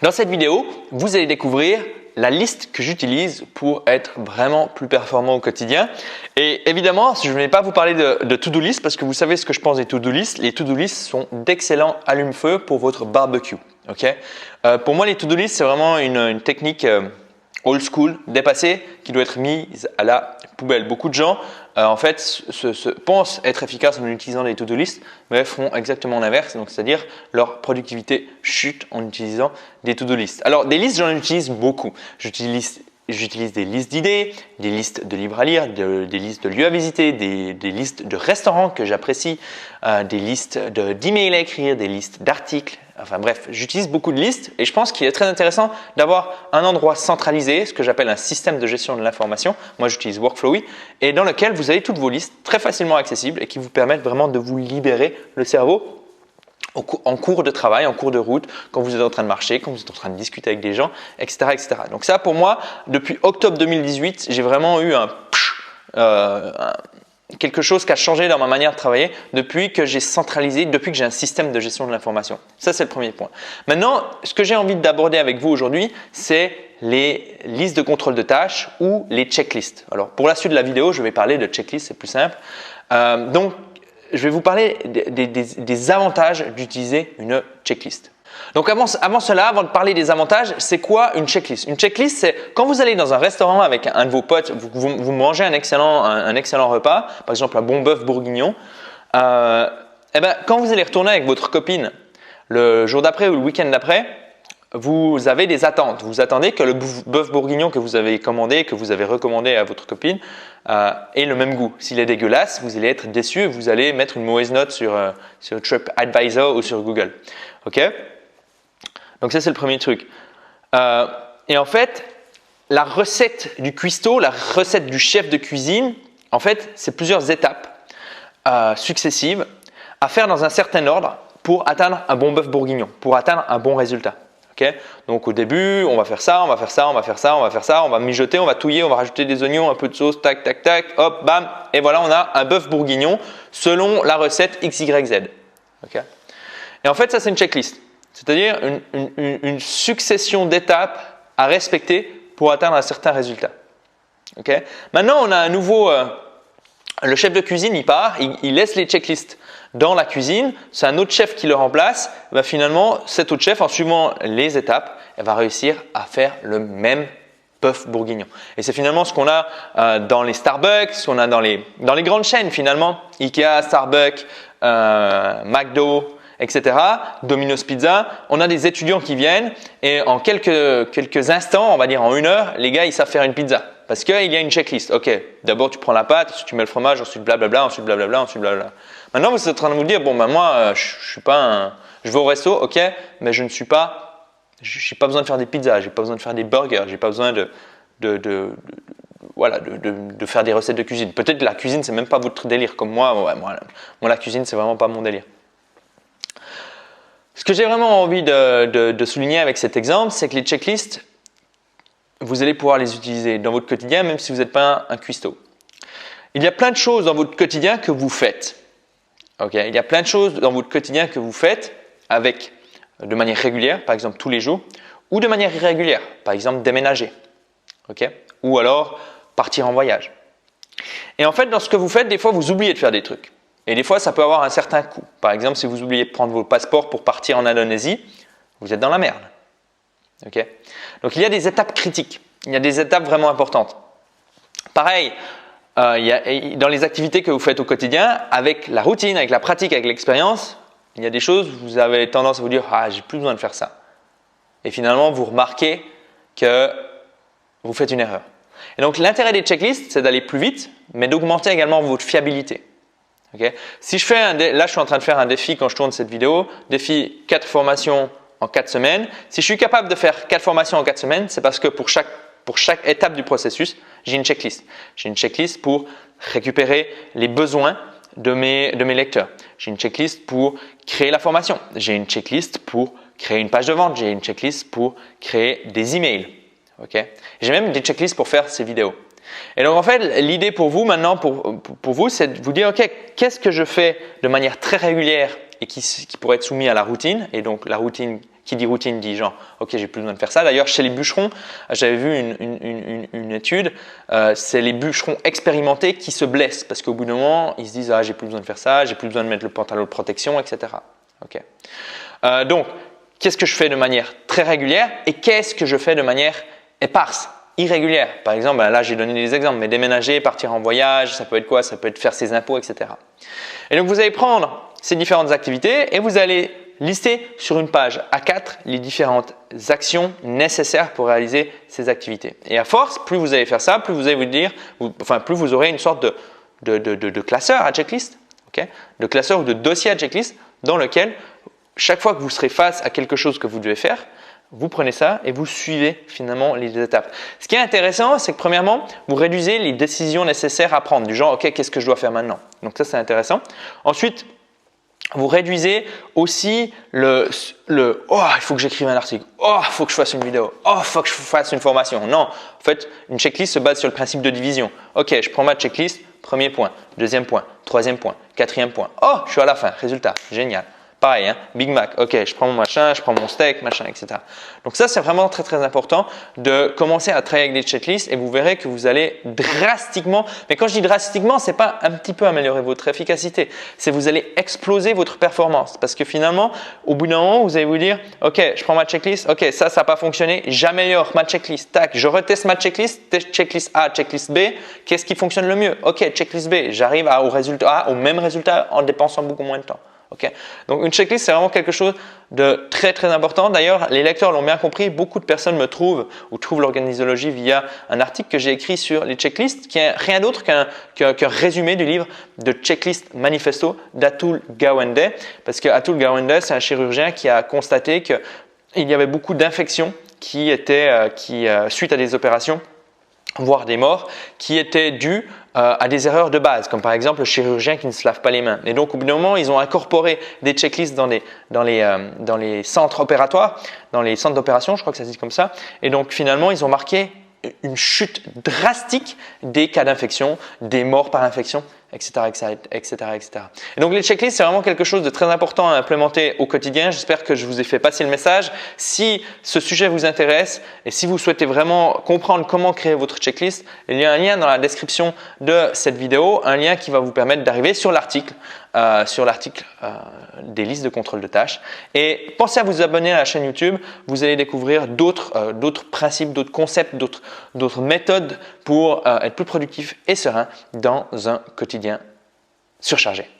Dans cette vidéo, vous allez découvrir la liste que j'utilise pour être vraiment plus performant au quotidien. Et évidemment, je ne vais pas vous parler de to-do list parce que vous savez ce que je pense des to-do list. Les to-do list sont d'excellents allume-feu pour votre barbecue. Okay? Pour moi, les to-do list, c'est vraiment une technique old school, dépassée, qui doit être mise à la poubelle. Beaucoup de gens, en fait, pensent être efficaces en utilisant les to-do list, mais font exactement l'inverse, donc c'est-à-dire leur productivité chute en utilisant des to-do list. Alors, des listes, j'en utilise beaucoup. J'utilise des listes d'idées, des listes de livres à lire, des listes de lieux à visiter, des listes de restaurants que j'apprécie, des listes d'emails à écrire, des listes d'articles. Enfin bref, j'utilise beaucoup de listes et je pense qu'il est très intéressant d'avoir un endroit centralisé, ce que j'appelle un système de gestion de l'information. Moi, j'utilise Workflowy et dans lequel vous avez toutes vos listes très facilement accessibles et qui vous permettent vraiment de vous libérer le cerveau en cours de travail, en cours de route, quand vous êtes en train de marcher, quand vous êtes en train de discuter avec des gens, etc. etc. Donc ça, pour moi, depuis octobre 2018, j'ai vraiment eu quelque chose qui a changé dans ma manière de travailler depuis que j'ai centralisé, depuis que j'ai un système de gestion de l'information. Ça, c'est le premier point. Maintenant, ce que j'ai envie d'aborder avec vous aujourd'hui, c'est les listes de contrôle de tâches ou les checklists. Alors, pour la suite de la vidéo, je vais parler de checklists, c'est plus simple. Donc, je vais vous parler des avantages d'utiliser une checklist. Donc avant cela, avant de parler des avantages, c'est quoi une checklist? Une checklist, c'est quand vous allez dans un restaurant avec un de vos potes, vous mangez un excellent repas, par exemple un bon bœuf bourguignon. Quand vous allez retourner avec votre copine le jour d'après ou le week-end d'après, vous avez des attentes. Vous attendez que le bœuf bourguignon que vous avez commandé, que vous avez recommandé à votre copine, ait le même goût. S'il est dégueulasse, vous allez être déçu et vous allez mettre une mauvaise note sur TripAdvisor ou sur Google. Ok? Donc ça, c'est le premier truc. Et en fait, la recette du cuistot, la recette du chef de cuisine, en fait, c'est plusieurs étapes successives à faire dans un certain ordre pour atteindre un bon bœuf bourguignon, pour atteindre un bon résultat. Okay? Donc au début, on va faire ça, on va faire ça, on va faire ça, on va faire ça, on va mijoter, on va touiller, on va rajouter des oignons, un peu de sauce, tac, tac, tac, hop, bam, et voilà, on a un bœuf bourguignon selon la recette XYZ. Okay? Et en fait, ça, c'est une checklist. C'est-à-dire une succession d'étapes à respecter pour atteindre un certain résultat. Okay? Maintenant, on a un nouveau… le chef de cuisine, il part, il laisse les checklists dans la cuisine. C'est un autre chef qui le remplace. Finalement, cet autre chef, en suivant les étapes, elle va réussir à faire le même bœuf bourguignon. Et c'est finalement ce qu'on a dans les Starbucks, ce qu'on a dans les grandes chaînes finalement. Ikea, Starbucks, McDo, etc. Domino's Pizza, on a des étudiants qui viennent et en quelques instants, on va dire en 1 heure, les gars ils savent faire une pizza parce qu'il y a une checklist. Ok, d'abord tu prends la pâte, ensuite tu mets le fromage, ensuite blablabla, ensuite blablabla, ensuite blablabla. Maintenant vous êtes en train de vous dire bon moi je vais au resto, ok, mais j'ai pas besoin de faire des pizzas, j'ai pas besoin de faire des burgers, j'ai pas besoin de faire des recettes de cuisine. Peut-être que la cuisine c'est même pas votre délire comme moi. Moi la cuisine c'est vraiment pas mon délire. Ce que j'ai vraiment envie de souligner avec cet exemple, c'est que les checklists, vous allez pouvoir les utiliser dans votre quotidien, même si vous n'êtes pas un cuistot. Il y a plein de choses dans votre quotidien que vous faites. Okay? Il y a plein de choses dans votre quotidien que vous faites de manière régulière, par exemple tous les jours, ou de manière irrégulière, par exemple déménager, okay? Ou alors partir en voyage. Et en fait, dans ce que vous faites, des fois, vous oubliez de faire des trucs. Et des fois, ça peut avoir un certain coût. Par exemple, si vous oubliez de prendre vos passeports pour partir en Indonésie, vous êtes dans la merde. Okay? Donc, il y a des étapes critiques. Il y a des étapes vraiment importantes. Pareil, dans les activités que vous faites au quotidien, avec la routine, avec la pratique, avec l'expérience, il y a des choses où vous avez tendance à vous dire « Ah, j'ai plus besoin de faire ça ». Et finalement, vous remarquez que vous faites une erreur. Et donc, l'intérêt des checklists, c'est d'aller plus vite, mais d'augmenter également votre fiabilité. Okay. Si je fais là, je suis en train de faire un défi quand je tourne cette vidéo, défi 4 formations en 4 semaines. Si je suis capable de faire 4 formations en 4 semaines, c'est parce que pour chaque étape du processus, j'ai une checklist. J'ai une checklist pour récupérer les besoins de mes lecteurs. J'ai une checklist pour créer la formation. J'ai une checklist pour créer une page de vente. J'ai une checklist pour créer des emails. Okay. J'ai même des checklists pour faire ces vidéos. Et donc en fait, l'idée pour vous maintenant, pour vous, c'est de vous dire ok, qu'est-ce que je fais de manière très régulière et qui pourrait être soumis à la routine, et donc la routine Qui dit routine dit genre, ok, j'ai plus besoin de faire ça. D'ailleurs, chez les bûcherons, j'avais vu une étude, c'est les bûcherons expérimentés qui se blessent parce qu'au bout d'un moment, ils se disent, ah, j'ai plus besoin de faire ça, j'ai plus besoin de mettre le pantalon de protection, etc. Okay. Donc, qu'est-ce que je fais de manière très régulière et qu'est-ce que je fais de manière éparse, irrégulière? Par exemple, là, j'ai donné des exemples, mais déménager, partir en voyage, ça peut être quoi? Ça peut être faire ses impôts, etc. Et donc, vous allez prendre ces différentes activités et vous allez lister sur une page A4 les différentes actions nécessaires pour réaliser ces activités. Et à force, plus vous allez faire ça, plus vous allez vous dire, plus vous aurez une sorte de classeur à checklist, okay, de classeur ou de dossier à checklist dans lequel chaque fois que vous serez face à quelque chose que vous devez faire, vous prenez ça et vous suivez finalement les étapes. Ce qui est intéressant, c'est que premièrement, vous réduisez les décisions nécessaires à prendre, du genre, ok, qu'est-ce que je dois faire maintenant? Donc ça, c'est intéressant. Ensuite, vous réduisez aussi oh, il faut que j'écrive un article, oh, il faut que je fasse une vidéo, oh, il faut que je fasse une formation. Non, en fait, une checklist se base sur le principe de division. Ok, je prends ma checklist, premier point, deuxième point, troisième point, quatrième point. Oh, je suis à la fin, résultat, génial. Pareil, hein, Big Mac, ok, je prends mon machin, je prends mon steak, machin, etc. Donc ça, c'est vraiment très très important de commencer à travailler avec des checklists et vous verrez que vous allez drastiquement, mais quand je dis drastiquement, c'est pas un petit peu améliorer votre efficacité, c'est vous allez exploser votre performance parce que finalement, au bout d'un moment, vous allez vous dire, ok, je prends ma checklist, ok, ça n'a pas fonctionné, j'améliore ma checklist, tac, je reteste ma checklist, checklist A, checklist B, qu'est-ce qui fonctionne le mieux? Ok, checklist B, j'arrive au même résultat en dépensant beaucoup moins de temps. Okay. Donc une checklist, c'est vraiment quelque chose de très très important. D'ailleurs, les lecteurs l'ont bien compris. Beaucoup de personnes me trouvent ou trouvent l'organisologie via un article que j'ai écrit sur les checklists, qui est rien d'autre qu'un résumé du livre de Checklist Manifesto d'Atul Gawande. Parce que Atul Gawande, c'est un chirurgien qui a constaté qu'il y avait beaucoup d'infections qui suite à des opérations, voire des morts, qui étaient dues à des erreurs de base, comme par exemple le chirurgien qui ne se lave pas les mains. Et donc, au bout d'un moment, ils ont incorporé des checklists dans les centres opératoires, dans les centres d'opération, je crois que ça se dit comme ça. Et donc, finalement, ils ont marqué une chute drastique des cas d'infection, des morts par infection, etc., etc., etc. Et donc les checklists, c'est vraiment quelque chose de très important à implémenter au quotidien. J'espère que je vous ai fait passer le message. Si ce sujet vous intéresse et si vous souhaitez vraiment comprendre comment créer votre checklist, il y a un lien dans la description de cette vidéo, un lien qui va vous permettre d'arriver sur l'article des listes de contrôle de tâches. Et pensez à vous abonner à la chaîne YouTube. Vous allez découvrir d'autres principes, d'autres concepts, d'autres méthodes pour être plus productif et serein dans un quotidien surchargé.